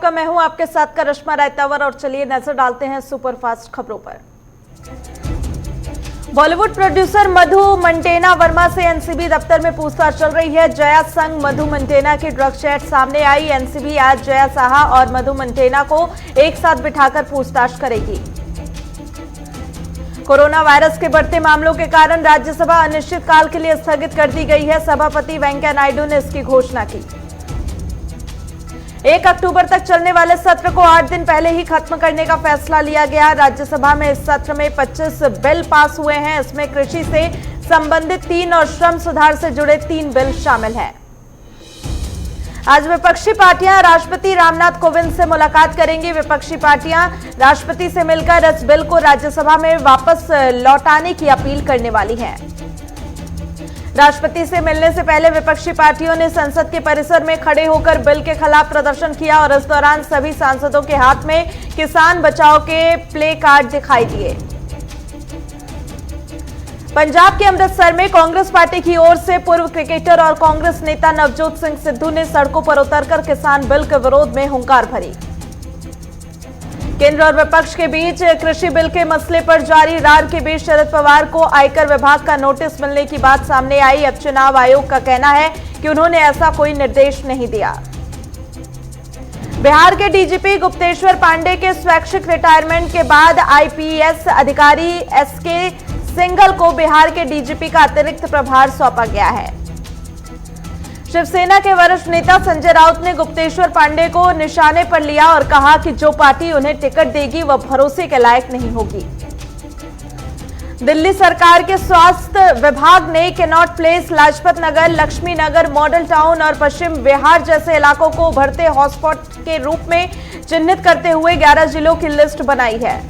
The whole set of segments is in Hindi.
आपका मैं हूं आपके साथ करिश्मा रायतावर और चलिए नजर डालते हैं सुपरफास्ट खबरों पर। बॉलीवुड प्रोड्यूसर मधु मंटेना वर्मा से एनसीबी दफ्तर में पूछताछ चल रही है। जया संग मधु मंटेना की ड्रग चैट सामने आई। एनसीबी आज जया साहा और मधु मंटेना को एक साथ बिठाकर पूछताछ करेगी। कोरोना वायरस के बढ़ते मामलों के कारण राज्यसभा अनिश्चितकाल के लिए स्थगित कर दी गई है। सभापति वेंकैया नायडू ने इसकी घोषणा की। 1 अक्टूबर तक चलने वाले सत्र को 8 दिन पहले ही खत्म करने का फैसला लिया गया। राज्यसभा में इस सत्र में 25 बिल पास हुए हैं। इसमें कृषि से संबंधित 3 और श्रम सुधार से जुड़े 3 बिल शामिल हैं। आज विपक्षी पार्टियां राष्ट्रपति रामनाथ कोविंद से मुलाकात करेंगी। विपक्षी पार्टियां राष्ट्रपति से मिलकर इस बिल को राज्यसभा में वापस लौटाने की अपील करने वाली हैं। राष्ट्रपति से मिलने से पहले विपक्षी पार्टियों ने संसद के परिसर में खड़े होकर बिल के खिलाफ प्रदर्शन किया और इस दौरान सभी सांसदों के हाथ में किसान बचाओ के प्ले कार्ड दिखाई दिए। पंजाब के अमृतसर में कांग्रेस पार्टी की ओर से पूर्व क्रिकेटर और कांग्रेस नेता नवजोत सिंह सिद्धू ने सड़कों पर उतरकर किसान बिल के विरोध में हुंकार भरी। केंद्र और विपक्ष के बीच कृषि बिल के मसले पर जारी रार के बीच शरद पवार को आयकर विभाग का नोटिस मिलने की बात सामने आई। अब चुनाव आयोग का कहना है कि उन्होंने ऐसा कोई निर्देश नहीं दिया। बिहार के डीजीपी गुप्तेश्वर पांडे के स्वैच्छिक रिटायरमेंट के बाद आईपीएस अधिकारी एसके सिंघल को बिहार के डीजीपी का अतिरिक्त प्रभार सौंपा गया है। शिवसेना के वरिष्ठ नेता संजय राउत ने गुप्तेश्वर पांडे को निशाने पर लिया और कहा कि जो पार्टी उन्हें टिकट देगी वह भरोसे के लायक नहीं होगी। दिल्ली सरकार के स्वास्थ्य विभाग ने कैनॉट प्लेस, लाजपत नगर, लक्ष्मी नगर, मॉडल टाउन और पश्चिम बिहार जैसे इलाकों को उभरते हॉटस्पॉट के रूप में चिन्हित करते हुए 11 जिलों की लिस्ट बनाई है।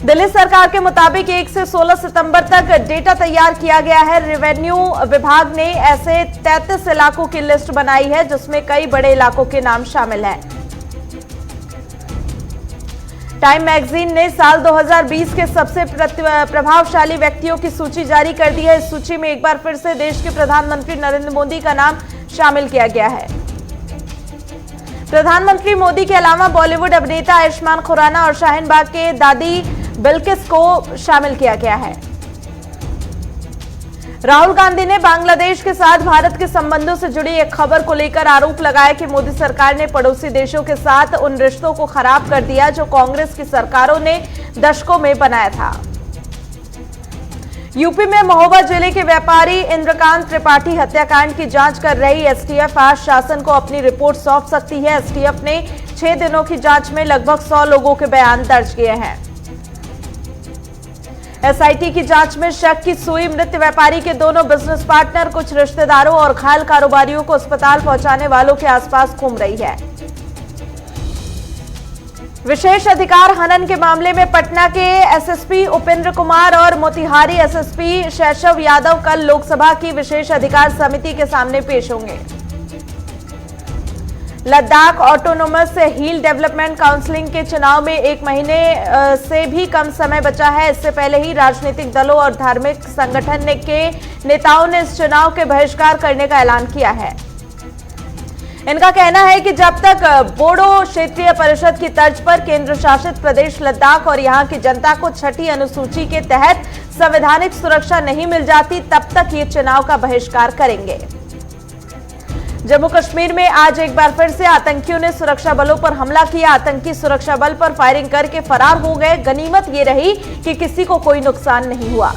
दिल्ली सरकार के मुताबिक 1 से 16 सितंबर तक डेटा तैयार किया गया है। रेवेन्यू विभाग ने ऐसे 33 इलाकों की लिस्ट बनाई है जिसमें कई बड़े इलाकों के नाम शामिल हैं। टाइम मैगजीन ने साल 2020 के सबसे प्रभावशाली व्यक्तियों की सूची जारी कर दी है। इस सूची में एक बार फिर से देश के प्रधानमंत्री नरेंद्र मोदी का नाम शामिल किया गया है। प्रधानमंत्री मोदी के अलावा बॉलीवुड अभिनेता आयुष्मान खुराना और शाहीन बाग के दादी बिल्किस को शामिल किया गया है। राहुल गांधी ने बांग्लादेश के साथ भारत के संबंधों से जुड़ी एक खबर को लेकर आरोप लगाया कि मोदी सरकार ने पड़ोसी देशों के साथ उन रिश्तों को खराब कर दिया जो कांग्रेस की सरकारों ने दशकों में बनाया था। यूपी में महोबा जिले के व्यापारी इंद्रकांत त्रिपाठी हत्याकांड की जांच कर रही एसटीएफ आज शासन को अपनी रिपोर्ट सौंप सकती है। एसटीएफ ने 6 दिनों की जांच में लगभग 100 लोगों के बयान दर्ज किए हैं। एसआईटी की जांच में शक की सुई मृत व्यापारी के दोनों बिजनेस पार्टनर, कुछ रिश्तेदारों और घायल कारोबारियों को अस्पताल पहुंचाने वालों के आसपास घूम रही है। विशेष अधिकार हनन के मामले में पटना के एसएसपी उपेंद्र कुमार और मोतिहारी एसएसपी शैशव यादव कल लोकसभा की विशेष अधिकार समिति के सामने पेश होंगे। लद्दाख ऑटोनोमस हिल डेवलपमेंट काउंसिल के चुनाव में 1 महीने से भी कम समय बचा है। इससे पहले ही राजनीतिक दलों और धार्मिक संगठन के नेताओं ने इस चुनाव के बहिष्कार करने का ऐलान किया है। इनका कहना है कि जब तक बोडो क्षेत्रीय परिषद की तर्ज पर केंद्र शासित प्रदेश लद्दाख और यहां की जनता को 6ठी अनुसूची के तहत संवैधानिक सुरक्षा नहीं मिल जाती, तब तक ये चुनाव का बहिष्कार करेंगे। जम्मू कश्मीर में आज एक बार फिर से आतंकियों ने सुरक्षा बलों पर हमला किया। आतंकी सुरक्षा बल पर फायरिंग करके फरार हो गए। गनीमत ये रही कि किसी को कोई नुकसान नहीं हुआ।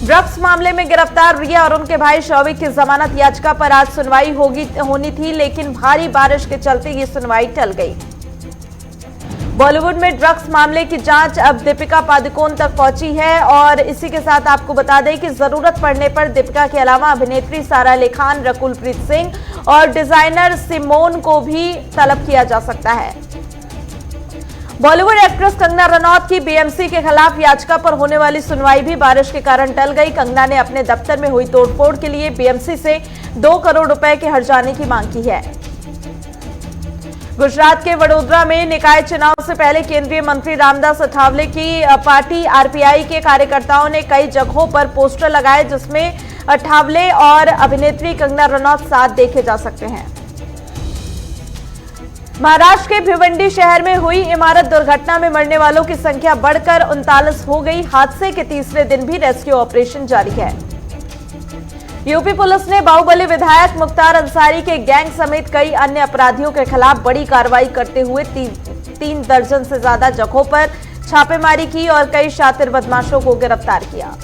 ड्रग्स मामले में गिरफ्तार रिया और उनके भाई शौविक की जमानत याचिका पर आज सुनवाई होनी थी, लेकिन भारी बारिश के चलते ये सुनवाई टल गई। बॉलीवुड में ड्रग्स मामले की जांच अब दीपिका पादुकोण तक पहुंची है और इसी के साथ आपको बता दें कि जरूरत पड़ने पर दीपिका के अलावा अभिनेत्री सारा अली खान, रकुल प्रीत सिंह और डिजाइनर सिमोन को भी तलब किया जा सकता है। बॉलीवुड एक्ट्रेस कंगना रनौत की बीएमसी के खिलाफ याचिका पर होने वाली सुनवाई भी बारिश के कारण टल गई। कंगना ने अपने दफ्तर में हुई तोड़फोड़ के लिए बीएमसी से 2 करोड़ रुपए के हर्जाने की मांग की है। गुजरात के वडोदरा में निकाय चुनाव से पहले केंद्रीय मंत्री रामदास अठावले की पार्टी आरपीआई के कार्यकर्ताओं ने कई जगहों पर पोस्टर लगाए जिसमें अठावले और अभिनेत्री कंगना रनौत साथ देखे जा सकते हैं। महाराष्ट्र के भिवंडी शहर में हुई इमारत दुर्घटना में मरने वालों की संख्या बढ़कर 39 हो गई। हादसे के तीसरे दिन भी रेस्क्यू ऑपरेशन जारी है। यूपी पुलिस ने बाहुबली विधायक मुख्तार अंसारी के गैंग समेत कई अन्य अपराधियों के खिलाफ बड़ी कार्रवाई करते हुए 3 दर्जन से ज्यादा जगहों पर छापेमारी की और कई शातिर बदमाशों को गिरफ्तार किया।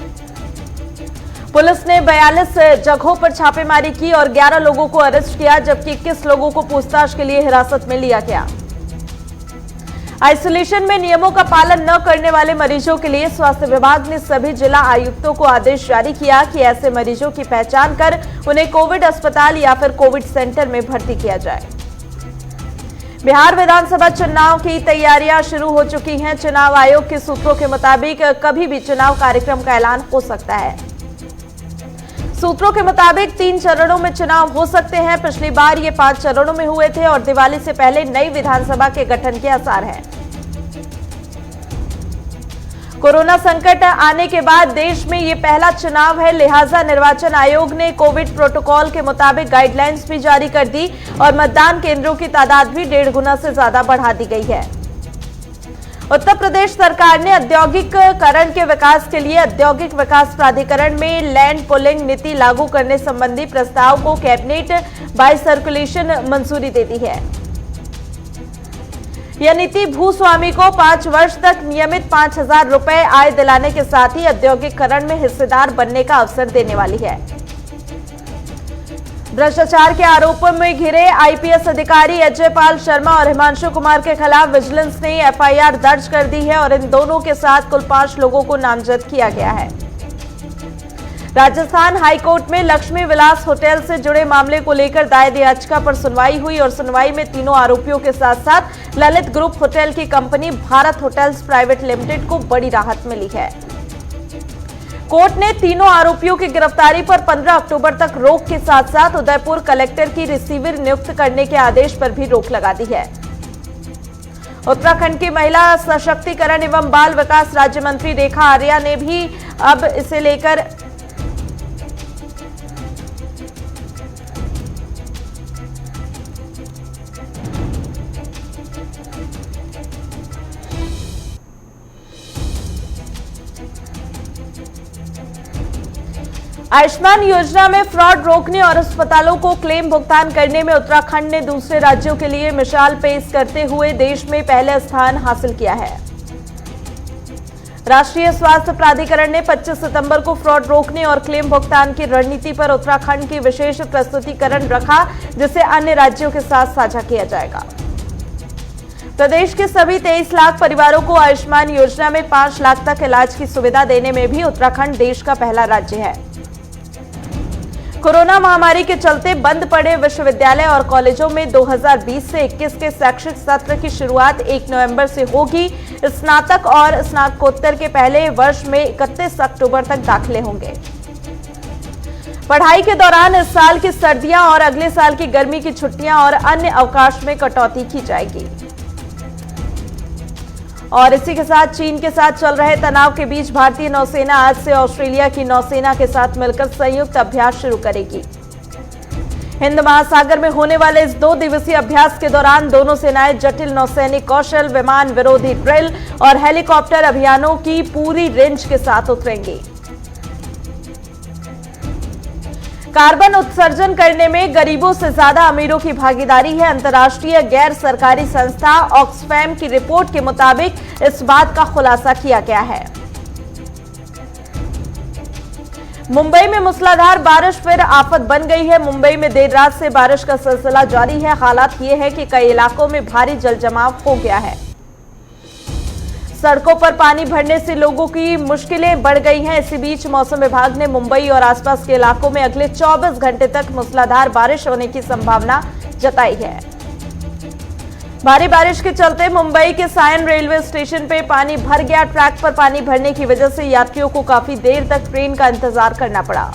पुलिस ने 42 जगहों पर छापेमारी की और 11 लोगों को अरेस्ट किया, जबकि 21 लोगों को पूछताछ के लिए हिरासत में लिया गया। आइसोलेशन में नियमों का पालन न करने वाले मरीजों के लिए स्वास्थ्य विभाग ने सभी जिला आयुक्तों को आदेश जारी किया कि ऐसे मरीजों की पहचान कर उन्हें कोविड अस्पताल या फिर कोविड सेंटर में भर्ती किया जाए। बिहार विधानसभा चुनाव की तैयारियां शुरू हो चुकी हैं। चुनाव आयोग के सूत्रों के मुताबिक कभी भी चुनाव कार्यक्रम का ऐलान हो सकता है। सूत्रों के मुताबिक 3 चरणों में चुनाव हो सकते हैं। पिछली बार ये 5 चरणों में हुए थे और दिवाली से पहले नई विधानसभा के गठन के आसार हैं। कोरोना संकट आने के बाद देश में ये पहला चुनाव है, लिहाजा निर्वाचन आयोग ने कोविड प्रोटोकॉल के मुताबिक गाइडलाइंस भी जारी कर दी और मतदान केंद्रों की तादाद भी 1.5 गुना से ज्यादा बढ़ा दी गई है। उत्तर प्रदेश सरकार ने औद्योगिकरण के विकास के लिए औद्योगिक विकास प्राधिकरण में लैंड पुलिंग नीति लागू करने संबंधी प्रस्ताव को कैबिनेट बाय सर्कुलेशन मंजूरी दे दी है। यह नीति भूस्वामी को 5 वर्ष तक नियमित 5,000 रुपए आय दिलाने के साथ ही औद्योगिकरण में हिस्सेदार बनने का अवसर देने वाली है। भ्रष्टाचार के आरोपों में घिरे आईपीएस अधिकारी अजय पाल शर्मा और हिमांशु कुमार के खिलाफ विजिलेंस ने एफआईआर दर्ज कर दी है और इन दोनों के साथ कुल 5 लोगों को नामजद किया गया है। राजस्थान हाईकोर्ट में लक्ष्मी विलास होटल से जुड़े मामले को लेकर दायर याचिका पर सुनवाई हुई और सुनवाई में तीनों आरोपियों के साथ साथ ललित ग्रुप होटल की company Bharat hotels private limited को बड़ी राहत मिली है। कोर्ट ने तीनों आरोपियों की गिरफ्तारी पर 15 अक्टूबर तक रोक के साथ साथ उदयपुर कलेक्टर की रिसीवर नियुक्त करने के आदेश पर भी रोक लगा दी है। उत्तराखंड की महिला सशक्तिकरण एवं बाल विकास राज्य मंत्री रेखा आर्या ने भी अब इसे लेकर आयुष्मान योजना में फ्रॉड रोकने और अस्पतालों को क्लेम भुगतान करने में उत्तराखंड ने दूसरे राज्यों के लिए मिसाल पेश करते हुए देश में पहले स्थान हासिल किया है। राष्ट्रीय स्वास्थ्य प्राधिकरण ने 25 सितंबर को फ्रॉड रोकने और क्लेम भुगतान की रणनीति पर उत्तराखंड की विशेष प्रस्तुतिकरण रखा, जिसे अन्य राज्यों के साथ साझा किया जाएगा। प्रदेश के सभी 23 लाख परिवारों को आयुष्मान योजना में 5 लाख तक इलाज की सुविधा देने में भी उत्तराखंड देश का पहला राज्य है। कोरोना महामारी के चलते बंद पड़े विश्वविद्यालय और कॉलेजों में 2020 से 21 के शैक्षिक सत्र की शुरुआत 1 नवंबर से होगी। स्नातक और स्नातकोत्तर के पहले वर्ष में 31 अक्टूबर तक दाखिले होंगे। पढ़ाई के दौरान इस साल की सर्दियां और अगले साल की गर्मी की छुट्टियां और अन्य अवकाश में कटौती की जाएगी। और इसी के साथ चीन के साथ चल रहे तनाव के बीच भारतीय नौसेना आज से ऑस्ट्रेलिया की नौसेना के साथ मिलकर संयुक्त अभ्यास शुरू करेगी। हिंद महासागर में होने वाले इस 2 दिवसीय अभ्यास के दौरान दोनों सेनाएं जटिल नौसैनिक कौशल, विमान विरोधी ड्रिल और हेलीकॉप्टर अभियानों की पूरी रेंज के साथ उतरेंगी। कार्बन उत्सर्जन करने में गरीबों से ज्यादा अमीरों की भागीदारी है। अंतर्राष्ट्रीय गैर सरकारी संस्था ऑक्सफैम की रिपोर्ट के मुताबिक इस बात का खुलासा किया गया है। मुंबई में मूसलाधार बारिश फिर आफत बन गई है। मुंबई में देर रात से बारिश का सिलसिला जारी है। हालात ये है कि कई इलाकों में भारी जलजमाव हो गया है। सड़कों पर पानी भरने से लोगों की मुश्किलें बढ़ गई हैं। इसी बीच मौसम विभाग ने मुंबई और आसपास के इलाकों में अगले 24 घंटे तक मूसलाधार बारिश होने की संभावना जताई है। भारी बारिश के चलते मुंबई के सायन रेलवे स्टेशन पे पानी भर गया। ट्रैक पर पानी भरने की वजह से यात्रियों को काफी देर तक ट्रेन का इंतजार करना पड़ा।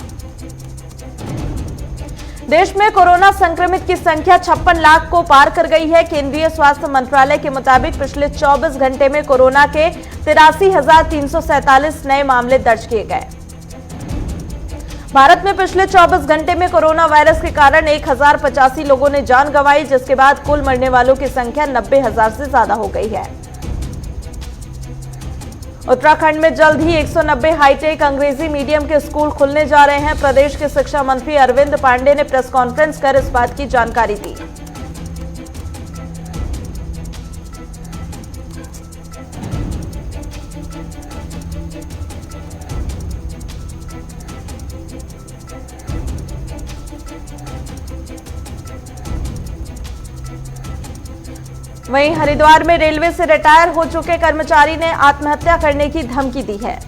देश में कोरोना संक्रमित की संख्या 56 लाख को पार कर गई है। केंद्रीय स्वास्थ्य मंत्रालय के मुताबिक पिछले 24 घंटे में कोरोना के 83,347 नए मामले दर्ज किए गए। भारत में पिछले 24 घंटे में कोरोना वायरस के कारण 1085 लोगों ने जान गंवाई, जिसके बाद कुल मरने वालों की संख्या 90,000 से ज्यादा हो गई है। उत्तराखंड में जल्द ही 190 हाईटेक अंग्रेजी मीडियम के स्कूल खुलने जा रहे हैं। प्रदेश के शिक्षा मंत्री अरविंद पांडे ने प्रेस कॉन्फ्रेंस कर इस बात की जानकारी दी। वहीं हरिद्वार में रेलवे से रिटायर हो चुके कर्मचारी ने आत्महत्या करने की धमकी दी है।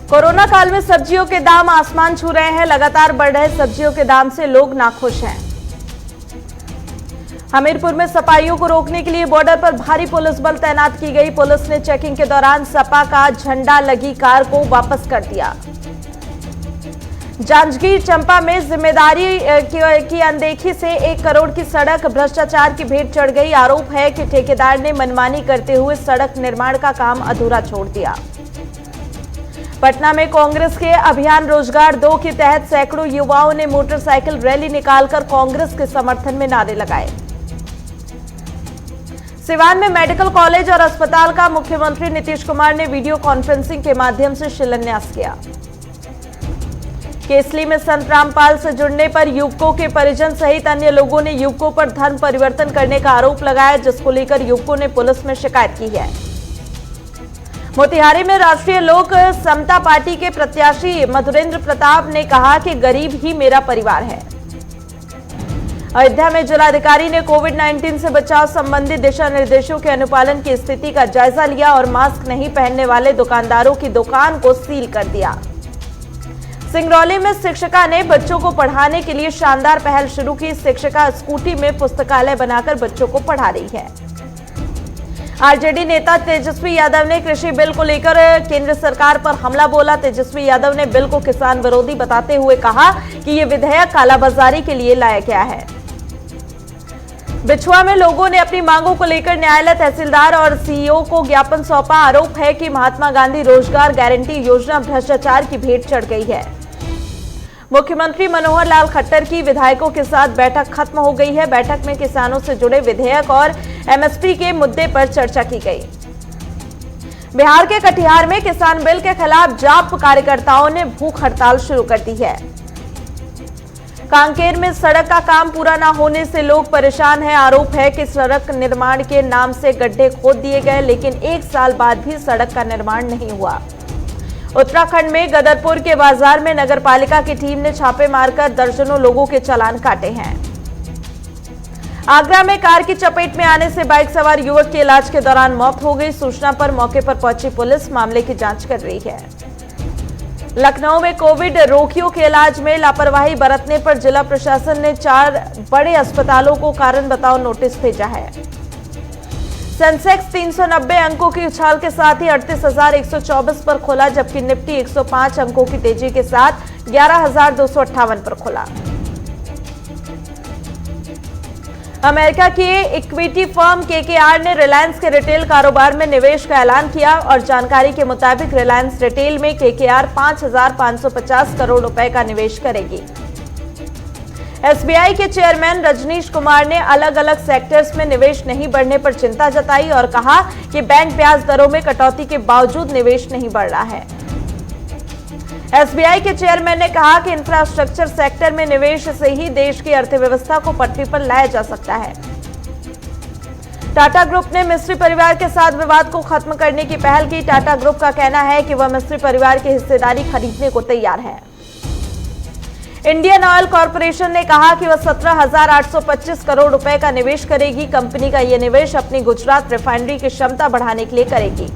कोरोना काल में सब्जियों के दाम आसमान छू रहे हैं। लगातार बढ़ रहे सब्जियों के दाम से लोग नाखुश हैं। हमीरपुर में सपाइयों को रोकने के लिए बॉर्डर पर भारी पुलिस बल तैनात की गई। पुलिस ने चेकिंग के दौरान सपा का झंडा लगी कार को वापस कर दिया। जांजगीर चंपा में जिम्मेदारी की अनदेखी से 1 करोड़ की सड़क भ्रष्टाचार की भेंट चढ़ गई। आरोप है कि ठेकेदार ने मनमानी करते हुए सड़क निर्माण का काम अधूरा छोड़ दिया। पटना में कांग्रेस के अभियान रोजगार 2 के तहत सैकड़ों युवाओं ने मोटरसाइकिल रैली निकालकर कांग्रेस के समर्थन में नारे लगाए। सिवान में मेडिकल कॉलेज और अस्पताल का मुख्यमंत्री नीतीश कुमार ने वीडियो कॉन्फ्रेंसिंग के माध्यम से शिलान्यास किया। केसली में संत रामपाल से जुड़ने पर युवकों के परिजन सहित अन्य लोगों ने युवकों पर धर्म परिवर्तन करने का आरोप लगाया, जिसको लेकर युवकों ने पुलिस में शिकायत की है। मोतिहारी में राष्ट्रीय लोक समता पार्टी के प्रत्याशी मधुरेंद्र प्रताप ने कहा कि गरीब ही मेरा परिवार है। अयोध्या में जिलाधिकारी ने कोविड-19 से बचाव संबंधी दिशा निर्देशों के अनुपालन की स्थिति का जायजा लिया और मास्क नहीं पहनने वाले दुकानदारों की दुकान को सील कर दिया। सिंगरौली में शिक्षिका ने बच्चों को पढ़ाने के लिए शानदार पहल शुरू की। शिक्षिका स्कूटी में पुस्तकालय बनाकर बच्चों को पढ़ा रही है। आरजेडी नेता तेजस्वी यादव ने कृषि बिल को लेकर केंद्र सरकार पर हमला बोला। तेजस्वी यादव ने बिल को किसान विरोधी बताते हुए कहा कि ये विधेयक कालाबाजारी के लिए लाया गया है। बिछुआ में लोगों ने अपनी मांगों को लेकर न्यायालय, तहसीलदार और सीईओ को ज्ञापन सौंपा। आरोप है कि महात्मा गांधी रोजगार गारंटी योजना भ्रष्टाचार की भेंट चढ़ गई है। मुख्यमंत्री मनोहर लाल खट्टर की विधायकों के साथ बैठक खत्म हो गई है। बैठक में किसानों से जुड़े विधेयक और एमएसपी के मुद्दे पर चर्चा की गई। बिहार के कटिहार में किसान बिल के खिलाफ जाप कार्यकर्ताओं ने भूख हड़ताल शुरू कर दी है। कांकेर में सड़क का काम पूरा न होने से लोग परेशान हैं। आरोप है कि सड़क निर्माण के नाम से गड्ढे खोद दिए गए, लेकिन 1 साल बाद भी सड़क का निर्माण नहीं हुआ। उत्तराखंड में गदरपुर के बाजार में नगरपालिका की टीम ने छापे मारकर दर्जनों लोगों के चालान काटे हैं। आगरा में कार की चपेट में आने से बाइक सवार युवक की इलाज के दौरान मौत हो गई। सूचना पर मौके पर पहुंची पुलिस मामले की जांच कर रही है। लखनऊ में कोविड रोगियों के इलाज में लापरवाही बरतने पर जिला प्रशासन ने 4 बड़े अस्पतालों को कारण बताओ नोटिस भेजा है। सेंसेक्स 390 अंकों की उछाल के साथ ही 38,124 पर खुला, जबकि निफ्टी 105 अंकों की तेजी के साथ 11,258 पर खुला। अमेरिका की इक्विटी फर्म केकेआर ने रिलायंस के रिटेल कारोबार में निवेश का ऐलान किया और जानकारी के मुताबिक रिलायंस रिटेल में केकेआर 5,550 करोड़ रुपए का निवेश करेगी। एसबीआई के चेयरमैन रजनीश कुमार ने अलग अलग सेक्टर्स में निवेश नहीं बढ़ने पर चिंता जताई और कहा कि बैंक ब्याज दरों में कटौती के बावजूद निवेश नहीं बढ़ रहा है। एसबीआई के चेयरमैन ने कहा कि इंफ्रास्ट्रक्चर सेक्टर में निवेश से ही देश की अर्थव्यवस्था को पटरी पर लाया जा सकता है। टाटा ग्रुप ने मिस्त्री परिवार के साथ विवाद को खत्म करने की पहल की। टाटा ग्रुप का कहना है कि वह मिस्त्री परिवार की हिस्सेदारी खरीदने को तैयार है। इंडियन ऑयल कॉर्पोरेशन ने कहा कि वह 17,825 करोड़ रुपए का निवेश करेगी। कंपनी का यह निवेश अपनी गुजरात रिफाइनरी की क्षमता बढ़ाने के लिए करेगी।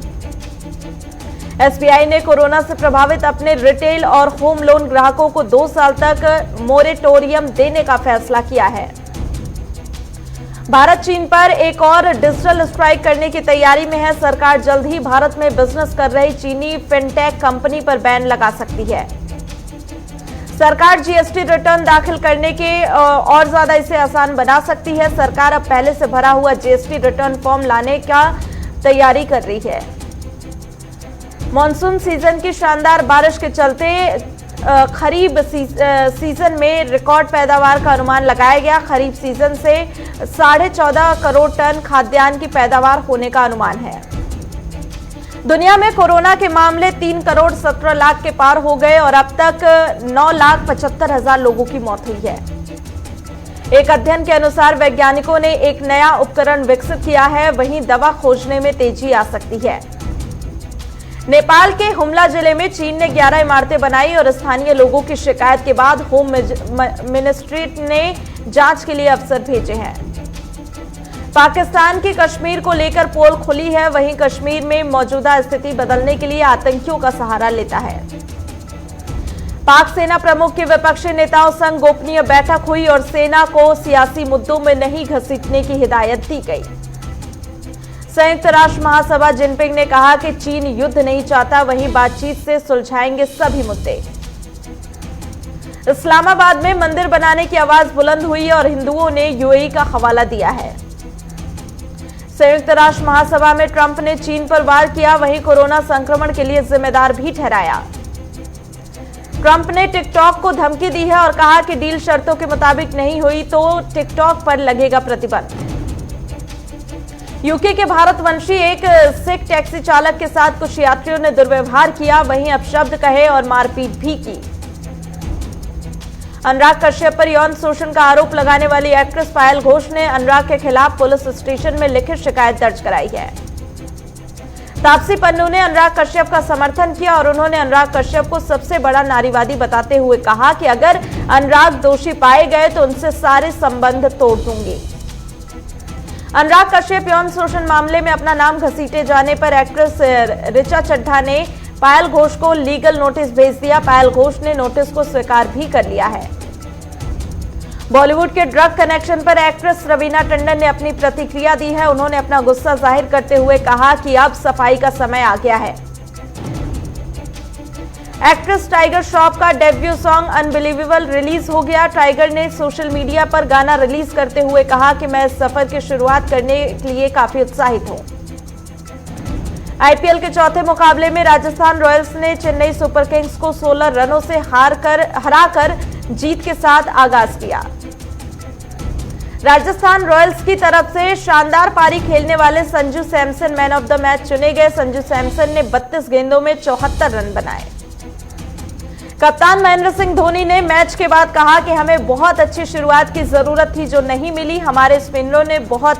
एसबीआई ने कोरोना से प्रभावित अपने रिटेल और होम लोन ग्राहकों को 2 साल तक मोरेटोरियम देने का फैसला किया है। भारत चीन पर एक और डिजिटल स्ट्राइक करने की तैयारी में है। सरकार जल्द ही भारत में बिजनेस कर रही चीनी फिनटेक कंपनी पर बैन लगा सकती है। सरकार जीएसटी रिटर्न दाखिल करने के और ज्यादा इसे आसान बना सकती है। सरकार अब पहले से भरा हुआ जीएसटी रिटर्न फॉर्म लाने का तैयारी कर रही है। मॉनसून सीजन की शानदार बारिश के चलते खरीफ सीजन में रिकॉर्ड पैदावार का अनुमान लगाया गया। खरीफ सीजन से 14.5 करोड़ टन खाद्यान्न की पैदावार होने का अनुमान है। दुनिया में कोरोना के मामले 3 करोड़ 17 लाख के पार हो गए और अब तक 9,75,000 लोगों की मौत हुई है। एक अध्ययन के अनुसार वैज्ञानिकों ने एक नया उपकरण विकसित किया है, वहीं दवा खोजने में तेजी आ सकती है। नेपाल के हुमला जिले में चीन ने 11 इमारतें बनाई और स्थानीय लोगों की शिकायत के बाद होम मिनिस्ट्री ने जांच के लिए अफसर भेजे हैं। पाकिस्तान की कश्मीर को लेकर पोल खुली है, वहीं कश्मीर में मौजूदा स्थिति बदलने के लिए आतंकियों का सहारा लेता है। पाक सेना प्रमुख के विपक्षी नेताओं संग गोपनीय बैठक हुई और सेना को सियासी मुद्दों में नहीं घसीटने की हिदायत दी गई। संयुक्त राष्ट्र महासभा जिनपिंग ने कहा कि चीन युद्ध नहीं चाहता, वहीं बातचीत से सुलझाएंगे सभी मुद्दे। इस्लामाबाद में मंदिर बनाने की आवाज बुलंद हुई और हिंदुओं ने यूएई का हवाला दिया है। संयुक्त राष्ट्र महासभा में ट्रंप ने चीन पर वार किया, वहीं कोरोना संक्रमण के लिए जिम्मेदार भी ठहराया। ट्रंप ने टिकटॉक को धमकी दी है और कहा कि डील शर्तों के मुताबिक नहीं हुई तो टिकटॉक पर लगेगा प्रतिबंध। यूके के भारतवंशी एक सिख टैक्सी चालक के साथ कुछ यात्रियों ने दुर्व्यवहार किया, वहीं अपशब्द कहे और मारपीट भी की। अनुराग कश्यप पर यौन शोषण का आरोप लगाने वाली एक्ट्रेस पायल घोष ने अनुराग के खिलाफ पुलिस स्टेशन में लिखित शिकायत दर्ज कराई है। तापसी पन्नू ने अनुराग कश्यप का समर्थन किया और उन्होंने अनुराग कश्यप को सबसे बड़ा नारीवादी बताते हुए कहा कि अगर अनुराग दोषी पाए गए तो उनसे सारे संबंध तोड़ दूंगी। अनुराग कश्यप यौन शोषण मामले में अपना नाम घसीटे जाने पर एक्ट्रेस ऋचा चड्ढा ने पायल घोष को लीगल नोटिस भेज दिया। पायल घोष ने नोटिस को स्वीकार भी कर लिया है। बॉलीवुड के ड्रग कनेक्शन पर एक्ट्रेस रवीना टंडन ने अपनी प्रतिक्रिया दी है। उन्होंने अपना गुस्सा जाहिर करते हुए कहा कि अब सफाई का समय आ गया है। एक्ट्रेस टाइगर श्रॉफ का डेब्यू सॉन्ग अनबिलीवेबल रिलीज हो गया। टाइगर ने सोशल मीडिया पर गाना रिलीज करते हुए कहा कि मैं इस सफर की शुरुआत करने के लिए काफी उत्साहित हूं। आईपीएल के चौथे मुकाबले में राजस्थान रॉयल्स ने चेन्नई सुपर किंग्स को 16 रनों से हराकर जीत के साथ आगाज किया। राजस्थान रॉयल्स की तरफ से शानदार पारी खेलने वाले Sanju Samson man of the match चुने गए। संजू सैमसन ने 32 गेंदों में 74 रन बनाए। कप्तान महेंद्र सिंह धोनी ने मैच के बाद कहा कि हमें बहुत अच्छी शुरुआत की जरूरत थी जो नहीं मिली। हमारे स्पिनरों ने बहुत